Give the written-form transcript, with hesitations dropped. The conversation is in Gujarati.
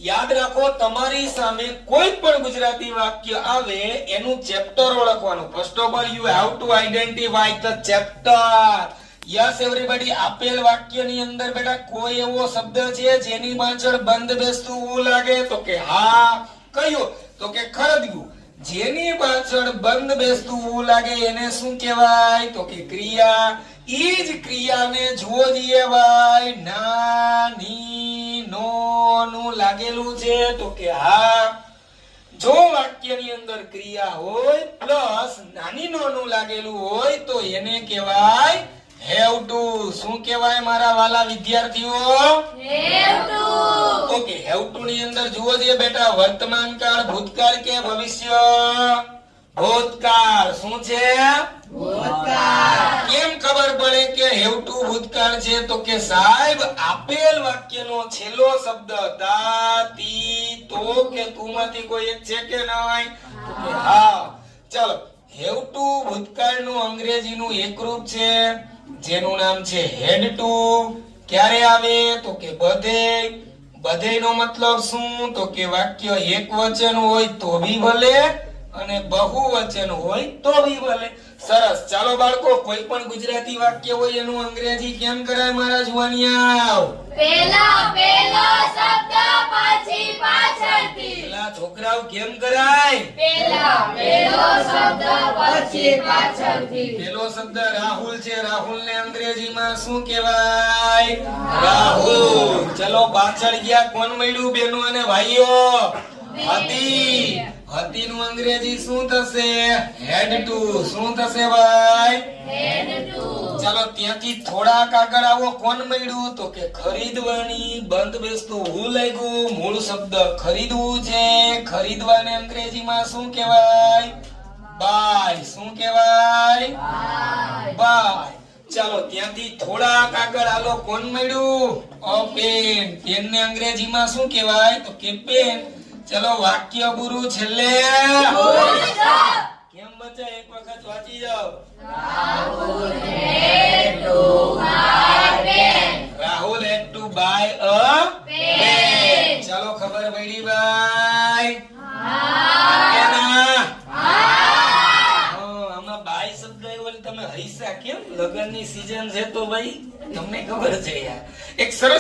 યાદ રાખો, તમારી સામે કોઈ પણ ગુજરાતી વાક્ય આવે એનું ચેપ્ટર ઓળખવાનું. First of all you have to identify the chapter. Yes everybody. આપેલ વાક્યની અંદર બેટા કોઈ એવો શબ્દ છે જેની પાછળ બંધ બેસતું ઊ લાગે? તો કે હા. કયો? તો કે ખરદવું. જેની પાછળ બંધ બેસતું ઊ લાગે એને શું કહેવાય? તો કે ક્રિયા. ઈ જ ક્રિયાને જો દઈએ ભાઈ ના ની નો નું લાગેલું છે તો કે હા. જો વાક્યની અંદર ક્રિયા હોય પ્લસ નાની નો નું લાગેલું હોય તો એને કહેવાય હેવ ટુ. શું કહેવાય મારા વાલા વિદ્યાર્થીઓ? Have to. Okay, have to ની અંદર જુઓ દે બેટા વર્તમાન કાળ, ભૂતકાળ કે ભવિષ્ય? ભૂતકાળ. શું છે? ભૂતકાળ. કેમ ખબર પડે કે હેવ ટુ ભૂતકાળ છે? તો કે સાહેબ આપેલ વાક્યનો છેલ્લો શબ્દ તા, તી, તો કે તું માંથી કોઈ એક છે કે નહીં? તો કે હા. ચલો, હેવ ટુ ભૂતકાળનું અંગ્રેજીનું એકરૂપ છે જેનું નામ છે હેડ ટુ. ક્યારે આવે? તો કે બધે. બધેનો મતલબ શું? તો કે વાક્ય એક વચન હોય તો બી ભલે અને બહુવચન હોય તો બી ભલે. સરસ. ચાલો બાળકો, કોઈ પણ ગુજરાતી વાક્ય હોય એનું અંગ્રેજી કેમ કરાય મારા જુવાનિયાઓ? પેલો શબ્દ પછી પાછળથી. પેલા છોકરાઓ કેમ કરાય? પેલો શબ્દ પછી પાછળથી. પેલો શબ્દ રાહુલ છે. રાહુલ ને અંગ્રેજીમાં શું કહેવાય? રાહુલ. ચલો પાછળ ગયા. કોણ મળ્યું બેનો અને ભાઈઓ? હતી. હતી નું અંગ્રેજી શું થશે? હેડ ટુ. શું થશે ભાઈ? હેડ ટુ. ચાલો ત્યાંથી થોડાક આગળ આવો. કોણ મળ્યું? તો કે ખરીદવાની. બંધ બેસતું હું લાગ્યું. મૂળ શબ્દ ખરીદવું છે. ખરીદવાને અંગ્રેજીમાં શું કહેવાય? બાય. શું કહેવાય? બાય. ચાલો ત્યાંથી થોડાક આગળ હાલો. કોણ મળ્યું? પેન. પેન ને અંગ્રેજીમાં શું કહેવાય? તો કે પેન. ચલો વાક્ય પૂરું. છેલ્લે કેમ બચ્ચા એક વખત વાંચી જાઓ. Rahul had to buy pen. Rahul had to buy a pen. ચાલો ખબર પડી ભાઈ? કેના? આમાં બાય શબ્દ આવ્યો એટલે તમે હૈસા કેમ? લગનની સીઝન છે તો ભાઈ તમને ખબર છે યાર. એક સરસ